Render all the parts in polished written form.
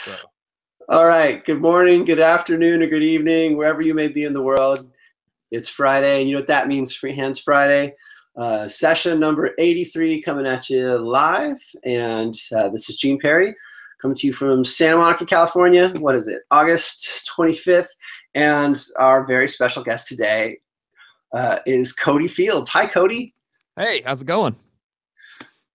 So, All right. Good morning, good afternoon, or good evening, wherever you may be in the world. It's Friday, and you know what that means, Free Hands Friday. Session number 83 coming at you live. And this is Gene Perry coming to you from Santa Monica, California. What is it? August 25th. And our very special guest today is Cody Fields. Hi, Cody. hey, how's it going?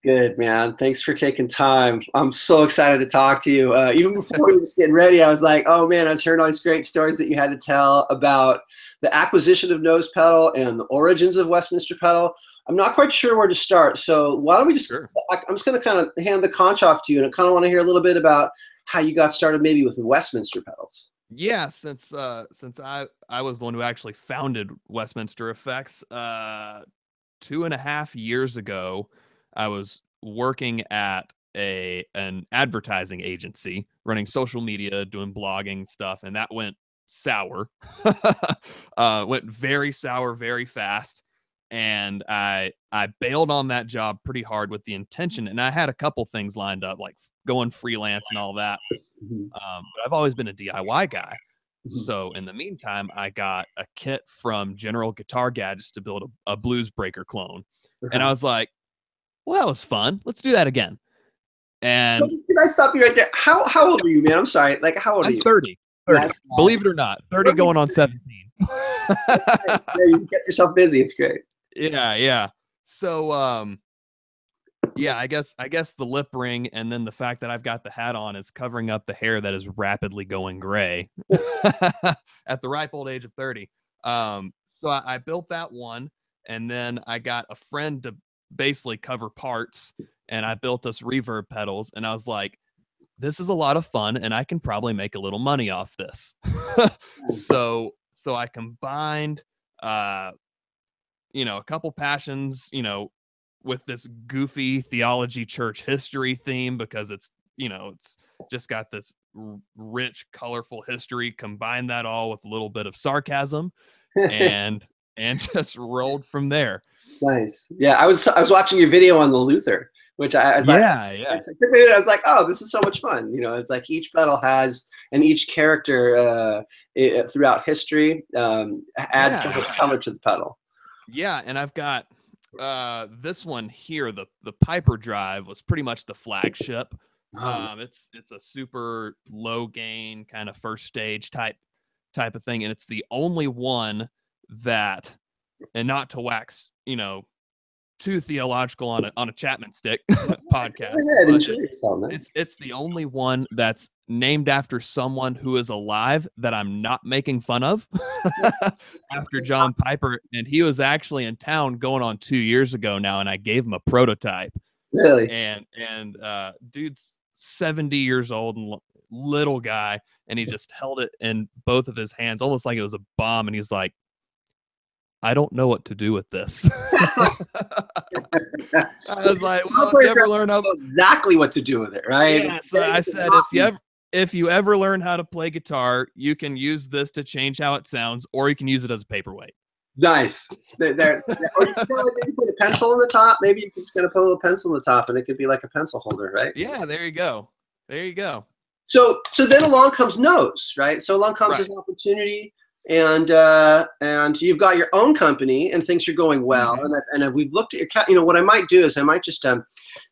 Good, man. Thanks for taking time. I'm so excited to talk to you. Even before we were just getting ready, I was like, oh, man, I was hearing all these great stories that you had to tell about the acquisition of Nose Pedal and the origins of Westminster Pedal. I'm not quite sure where to start. So why don't we just, Sure. I'm just going to kind of hand the conch off to you. And I kind of want to hear a little bit about how you got started maybe with the Westminster pedals. Yeah, since I was the one who actually founded Westminster Effects 2.5 years ago, I was working at an advertising agency, running social media, doing blogging stuff, and that went sour. Went very sour very fast, and I bailed on that job pretty hard with the intention, and I had a couple things lined up, like going freelance and all that. But I've always been a DIY guy. So in the meantime, I got a kit from General Guitar Gadgets to build a Blues Breaker clone. And I was like, well, that was fun. Let's do that again. And Can I stop you right there? How old are you, man? I'm sorry. Like, how old are I'm you? 30. Believe it or not, 30 going on 17. Yeah, you get yourself busy. It's great. Yeah. So, yeah, I guess the lip ring and then the fact that I've got the hat on is covering up the hair that is rapidly going gray at the ripe old age of 30. So I built that one, and then I got a friend to basically cover parts, and I built us reverb pedals, and I was like, this is a lot of fun, and I can probably make a little money off this. So I combined, a couple passions, with this goofy theology church history theme, because it's just got this rich, colorful history. Combine that all with a little bit of sarcasm, and just rolled from there. Nice. Yeah, I was watching your video on the Luther, which I was like, Yeah. I was like, oh, this is so much fun. It's like each pedal has, and each character throughout history adds so much color to the pedal. Yeah, and I've got this one here, the Piper Drive was pretty much the flagship. It's a super low gain kind of first stage type of thing, and it's the only one that, and not to wax too theological on a Chapman stick podcast, it's the only one that's named after someone who is alive that I'm not making fun of. After John Piper, and he was actually in town going on 2 years ago now, and I gave him a prototype. Really? And dude's 70 years old and little guy, and he just held it in both of his hands almost like it was a bomb, and he's like, I don't know what to do with this. I was like, well, if you ever learn how exactly what to do with it, right? Yeah, so I said, if you ever learn how to play guitar, you can use this to change how it sounds, or you can use it as a paperweight. Nice. Or you can maybe put a pencil on the top. Maybe you can just kind of put a little pencil on the top, and it could be like a pencil holder, right? Yeah, there you go. So then along comes Nose, right? So along comes this opportunity. And you've got your own company, and things are going well. Mm-hmm. And we've looked at your, what I might do is I might just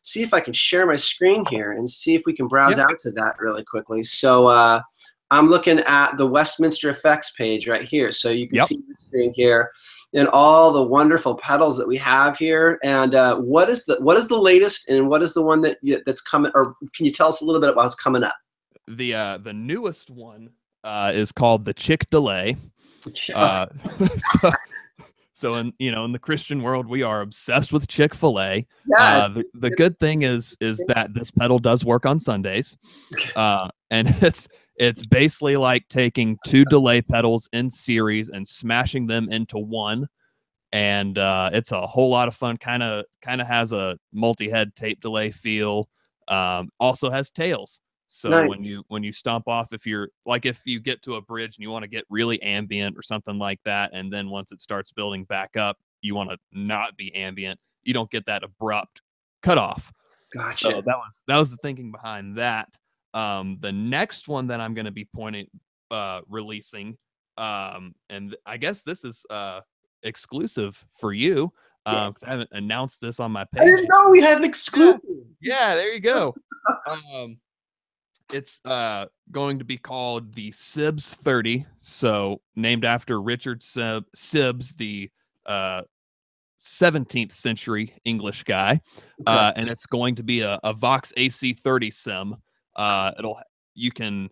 see if I can share my screen here and see if we can browse out to that really quickly. So I'm looking at the Westminster Effects page right here. So you can see the screen here and all the wonderful pedals that we have here. And what is the latest, and what is the one that's coming? Or can you tell us a little bit about what's coming up? The newest one is called the Chick-fil-A. So in the Christian world, we are obsessed with Chick-fil-A. Yeah. The good thing is that this pedal does work on Sundays, and it's basically like taking two delay pedals in series and smashing them into one, and it's a whole lot of fun. Kind of has a multi-head tape delay feel. Also has tails. So nice. when you stomp off, if you get to a bridge and you want to get really ambient or something like that, and then once it starts building back up, you want to not be ambient, you don't get that abrupt cutoff. Gotcha. So that was the thinking behind that. The next one that I'm going to be releasing, and I guess this is exclusive for you, because I haven't announced this on my page. I didn't know we had an exclusive. Yeah, there you go. It's going to be called the Sibbs 30, so named after Richard Sibbs, the 17th century English guy. And it's going to be a Vox AC30 sim. You can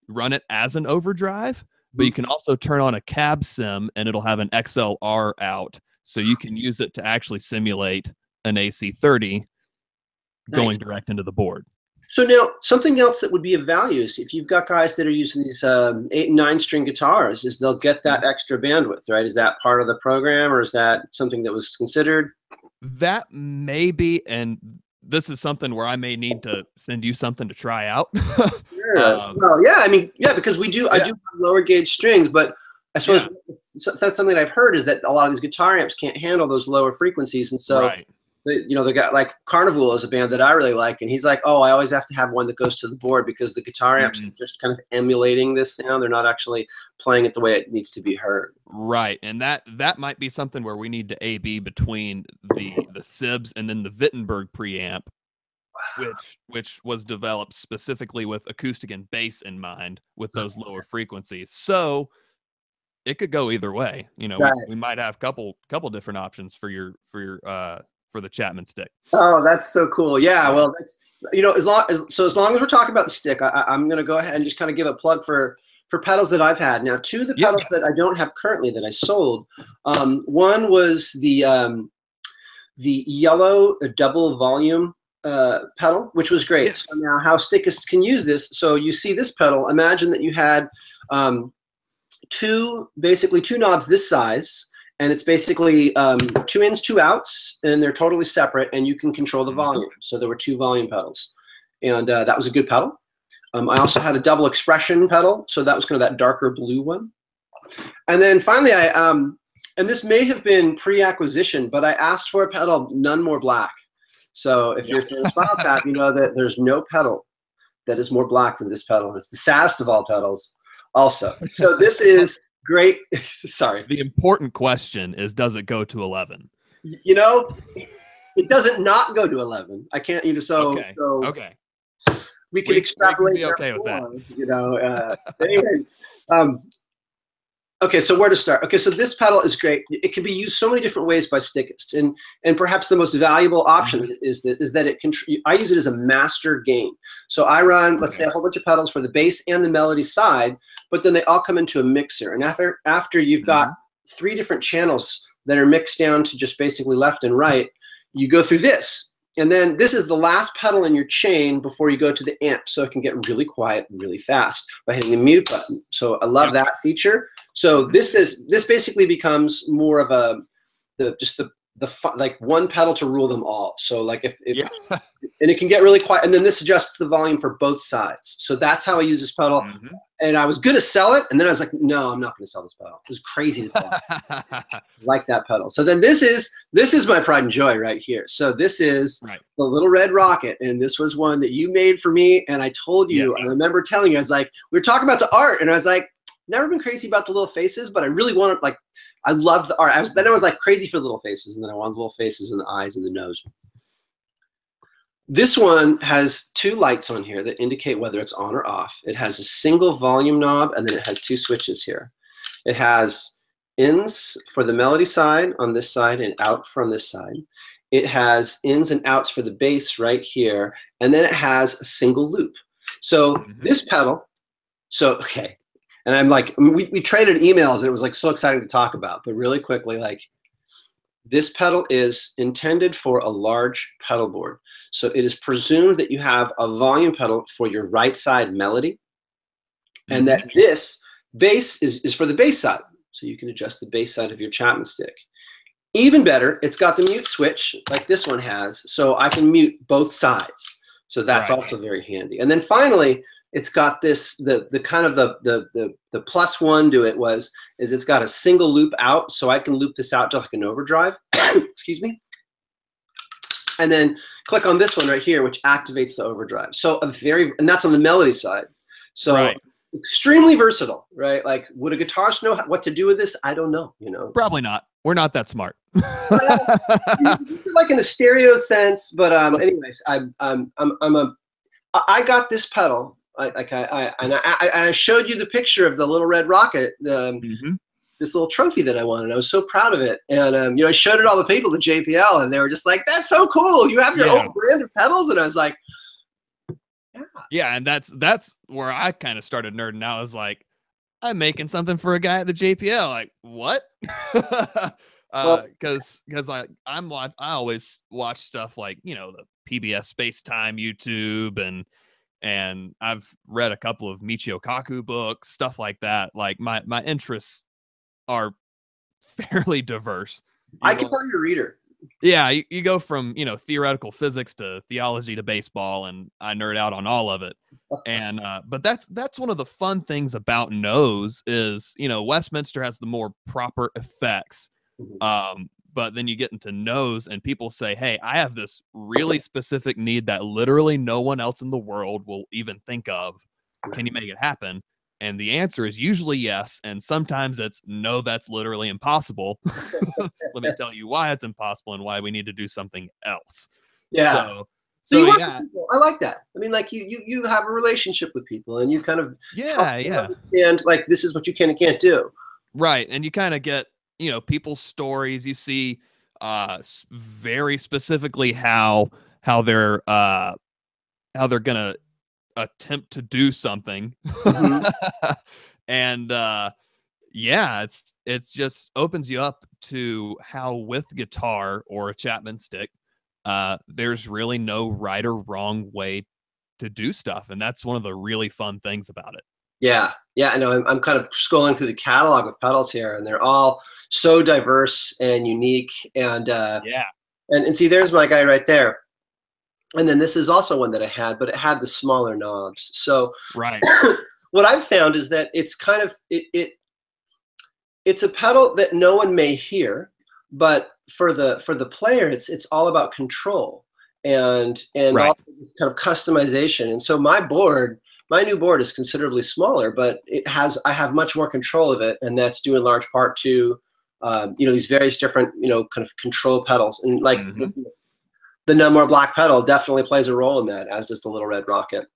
run it as an overdrive, but you can also turn on a cab sim and it'll have an XLR out, so you can use it to actually simulate an AC30 going direct into the board. So now, something else that would be of value is if you've got guys that are using these 8 and 9 string guitars, is they'll get that extra bandwidth, right? Is that part of the program, or is that something that was considered? That may be, and this is something where I may need to send you something to try out. Sure. Well, yeah, I mean, yeah, because I do have lower gauge strings, but I suppose that's something I've heard, is that a lot of these guitar amps can't handle those lower frequencies, and so. They got like Carnival is a band that I really like, and he's like, oh, I always have to have one that goes to the board because the guitar amps are just kind of emulating this sound. They're not actually playing it the way it needs to be heard. Right, and that might be something where we need to A/B between the Sibbs and then the Wittenberg preamp, which was developed specifically with acoustic and bass in mind, with those lower frequencies. So it could go either way. We might have couple different options for the Chapman stick. Oh, that's so cool. Yeah, well, that's as long as we're talking about the stick, I'm going to go ahead and just kind of give a plug for pedals that I've had. Now, 2 of the pedals that I don't have currently that I sold. One was the yellow double volume pedal, which was great. Yes. So now, how stickists can use this? So you see this pedal. Imagine that you had basically two knobs this size. And it's basically 2 ins, 2 outs, and they're totally separate, and you can control the volume. So there were 2 volume pedals, and that was a good pedal. I also had a double expression pedal, so that was kind of that darker blue one. And then finally, and this may have been pre-acquisition, but I asked for a pedal none more black. So if you're from Spinal Tap, you know that there's no pedal that is more black than this pedal. It's the saddest of all pedals also. So this is great. Sorry. The important question is, does it go to 11? It doesn't not go to 11. I can't, okay. We can extrapolate. We can be okay with that. Anyways, okay, so where to start? Okay, so this pedal is great. It can be used so many different ways by stickists, and perhaps the most valuable option is that it can. I use it as a master gain. So I run, let's say, a whole bunch of pedals for the bass and the melody side, but then they all come into a mixer. And after you've got 3 different channels that are mixed down to just basically left and right, you go through this. And then this is the last pedal in your chain before you go to the amp, so it can get really quiet really fast by hitting the mute button. So I love that feature. So this basically becomes more of like one pedal to rule them all. So like and it can get really quiet, and then this adjusts the volume for both sides. So that's how I use this pedal. And I was gonna sell it, and then I was like, no, I'm not gonna sell this pedal. It was crazy to sell. I like that pedal. So then this is my pride and joy right here. So this is the Little Red Rocket, and this was one that you made for me. And I told you, I remember telling you, I was like, we were talking about the art, and I was like, never been crazy about the little faces, but I really wanted, like, I loved the art. I was like crazy for the little faces, and then I wanted the little faces and the eyes and the nose. This one has 2 lights on here that indicate whether it's on or off. It has a single volume knob, and then it has 2 switches here. It has ins for the melody side on this side and out from this side. It has ins and outs for the bass right here, and then it has a single loop. So this pedal, okay. And I'm like, we traded emails, and it was like so exciting to talk about. But really quickly, like, this pedal is intended for a large pedal board. So it is presumed that you have a volume pedal for your right side melody, and that this bass is for the bass side. So you can adjust the bass side of your Chapman stick. Even better, it's got the mute switch like this one has, so I can mute both sides. So that's also very handy. And then finally, it's got this, the kind of the plus one to it is it's got a single loop out, so I can loop this out to like an overdrive. Excuse me. And then click on this one right here, which activates the overdrive. So and that's on the melody side. So extremely versatile, right? Like, would a guitarist know what to do with this? I don't know, you know. Probably not. We're not that smart. Like in a stereo sense, but anyways, I got this pedal. I showed you the picture of the little red rocket, this little trophy that I won, and I was so proud of it. And I showed it all the people at JPL, and they were just like, "That's so cool! You have your own brand of pedals." And I was like, "Yeah." And that's where I kind of started nerding out. I was like, "I'm making something for a guy at the JPL." Like, what? Because I always watch stuff like the PBS Space Time YouTube, and I've read a couple of Michio Kaku books, stuff like that. Like my interests are fairly diverse. I can tell you're a reader. Yeah, you go from theoretical physics to theology to baseball, and I nerd out on all of it. And but that's one of the fun things about Nose is Westminster has the more proper effects. But then you get into Nose, and people say, "Hey, I have this really specific need that literally no one else in the world will even think of. Can you make it happen?" And the answer is usually yes, and sometimes it's no, that's literally impossible. Let me tell you why it's impossible and why we need to do something else. Yeah. So you yeah, I like that. I mean, like you have a relationship with people, and you kind of and like, this is what you can and can't do. Right, and you kind of get people's stories. You see very specifically how they're gonna attempt to do something. And yeah, it's just opens you up to how with guitar or a Chapman stick, there's really no right or wrong way to do stuff, and that's one of the really fun things about it. Yeah, I know. I'm kind of scrolling through the catalog of pedals here, and they're all so diverse and unique. And and see, there's my guy right there. And then this is also one that I had, but it had the smaller knobs. So what I've found is that it's kind of it's a pedal that no one may hear, but for the player, it's all about control and all kind of customization. And so my new board is considerably smaller, but I have much more control of it, and that's due in large part to these various different kind of control pedals. And like the Nummore Black pedal definitely plays a role in that, as does the Little Red Rocket.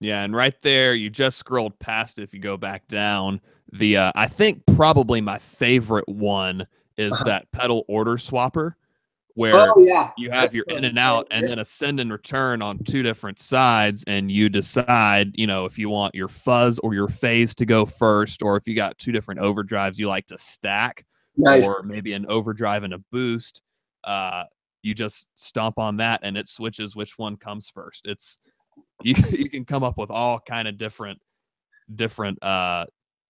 Yeah, and right there, you just scrolled past it. If you go back down, I think probably my favorite one is that pedal order swapper, where you have your in and out, and then a send and return on two different sides, and you decide, if you want your fuzz or your phase to go first, or if you got two different overdrives you like to stack, or maybe an overdrive and a boost. You just stomp on that, and it switches which one comes first. You can come up with all kind of different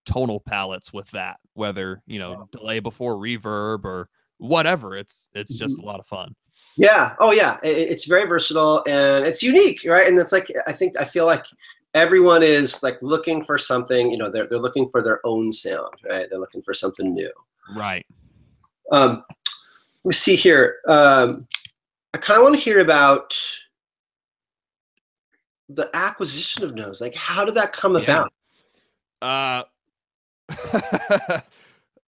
tonal palettes with that, whether delay before reverb or whatever. It's just a lot of fun. Yeah. Oh yeah, it's very versatile and it's unique, right? And it's like, I feel like everyone is like looking for something. They're looking for their own sound, right? They're looking for something new, right? We see here. I kind of want to hear about the acquisition of Nose. Like, how did that come about?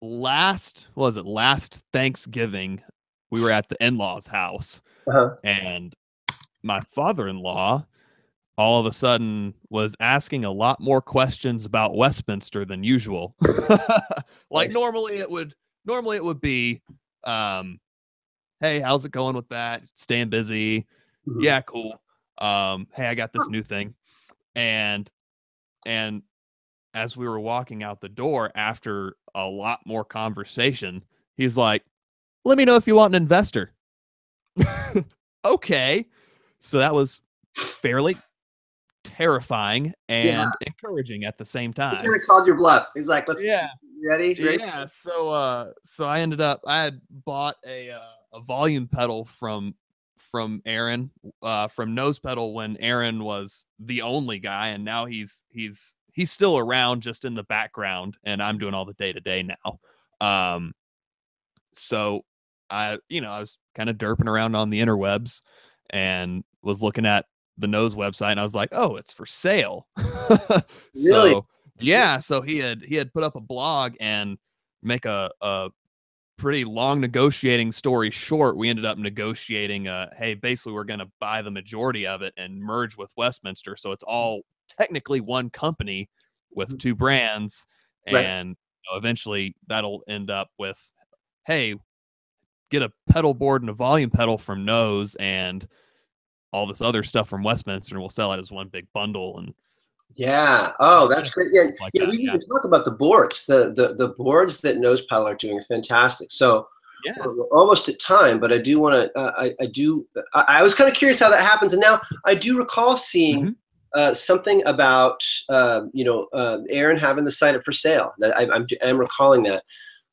Last Thanksgiving, we were at the in-laws' house, and my father-in-law all of a sudden was asking a lot more questions about Westminster than usual. Like normally it would be, hey, how's it going with that? Staying busy? Yeah, cool. Hey, I got this new thing. And as we were walking out the door after a lot more conversation, he's like, let me know if you want an investor. Okay. So that was fairly terrifying and encouraging at the same time. He kind of called your bluff. He's like, ready? Yeah. So I had bought a volume pedal from Aaron, from Nose Pedal, when Aaron was the only guy, and now he's still around, just in the background, and I'm doing all the day-to-day now. So I was kind of derping around on the interwebs, and was looking at the Nose website, and I was like, oh, it's for sale. Really? So yeah, so he had put up a blog, and make a pretty long negotiating story short, we ended up negotiating, hey, basically we're going to buy the majority of it and merge with Westminster, so it's all technically one company with two brands. Right. And eventually that'll end up with, hey, get a pedal board and a volume pedal from Nose and all this other stuff from Westminster, and we'll sell it as one big bundle. And yeah. Oh, that's great. Yeah, like yeah. that, We yeah. didn't talk about the boards. The boards that Nose Pedal are doing are fantastic. So Yeah. we're almost at time, but I do want to. I was kind of curious how that happens, and now I do recall seeing something about Aaron having the site up for sale. That I'm recalling that.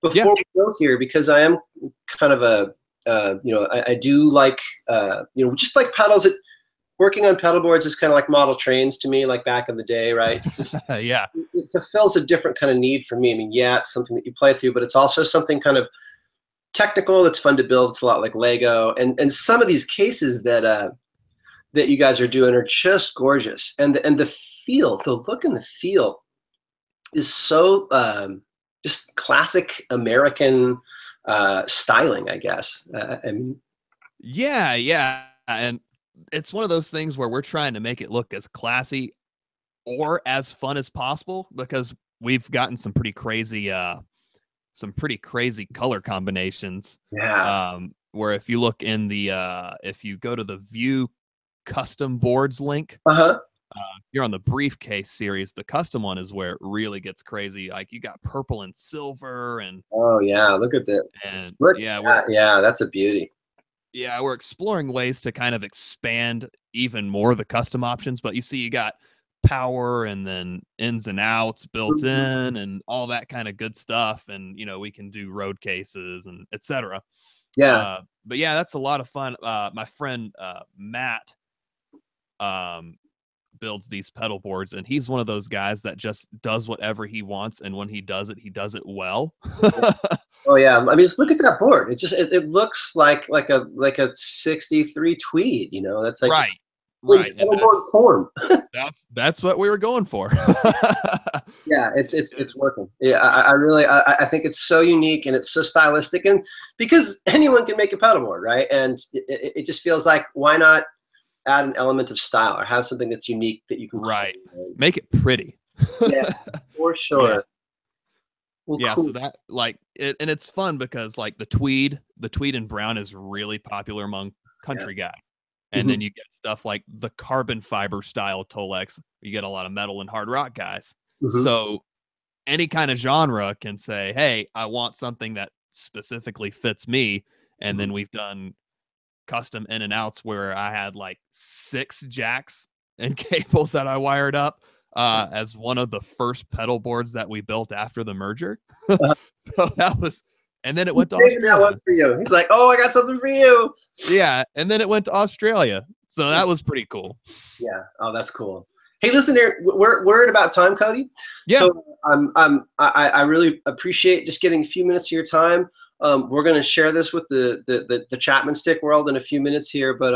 Before we go here, because I am kind of a I do like just like pedals. Working on pedal boards is kind of like model trains to me, like back in the day, right? It's just, yeah, it fulfills a different kind of need for me. I mean, yeah, it's something that you play through, but it's also something kind of technical that's fun to build. It's a lot like Lego, and some of these cases that you guys are doing are just gorgeous, and the feel, the look and the feel is so just classic American styling, I guess. I mean, yeah, and it's one of those things where we're trying to make it look as classy or as fun as possible, because we've gotten some pretty crazy color combinations. yeah. Where if you look in the if you go to the View custom boards link, you're on the briefcase series, the custom one is where it really gets crazy. Like you got purple and silver, and Oh yeah, look at that. and Look, yeah, yeah, that's a beauty. yeah, we're exploring ways to kind of expand even more the custom options. But you see, you got power and then ins and outs built in and all that kind of good stuff. And we can do road cases and etc. Yeah. But yeah, that's a lot of fun. My friend Matt builds these pedal boards, and he's one of those guys that just does whatever he wants, and when he does it well. Oh yeah, I mean, just look at that board. It looks like a '63 Tweed. That's like right, in and pedal board form. that's what we were going for. Yeah, it's working. Yeah, I really think it's so unique and it's so stylistic, and because anyone can make a pedal board, right? And it just feels like, why not add an element of style or have something that's unique that you can make it pretty. Yeah, for sure. Yeah. Well, Yeah, cool. so that like it, and it's fun because like the tweed and brown is really popular among country guys. And then you get stuff like the carbon fiber style Tolex. You get a lot of metal and hard rock guys. So any kind of genre can say, hey, I want something that specifically fits me. And then we've done custom in and outs where I had like 6 jacks and cables that I wired up as one of the first pedal boards that we built after the merger. So that was, and then it went to Australia. That one for you. He's like, oh, I got something for you. Yeah, and then it went to Australia. So that was pretty cool. Yeah. Oh, that's cool. Hey, listen here. We're at about time, Cody. Yeah. So I really appreciate just getting a few minutes of your time. We're going to share this with the Chapman Stick world in a few minutes here, but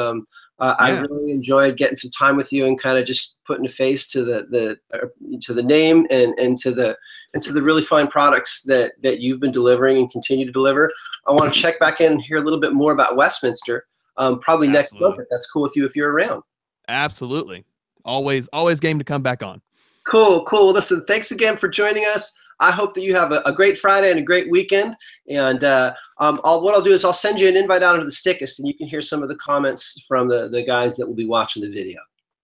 I really enjoyed getting some time with you and kind of just putting a face to the name and to the really fine products that you've been delivering and continue to deliver. I want to check back in and hear a little bit more about Westminster, probably next month, if that's cool with you, if you're around. Absolutely. Always game to come back on. Cool. Listen, thanks again for joining us. I hope that you have a great Friday and a great weekend. And what I'll do is I'll send you an invite out into the Stickist, and you can hear some of the comments from the guys that will be watching the video.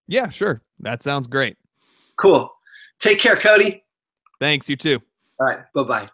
Yeah, sure. That sounds great. Cool. Take care, Cody. Thanks. You too. All right. Bye-bye.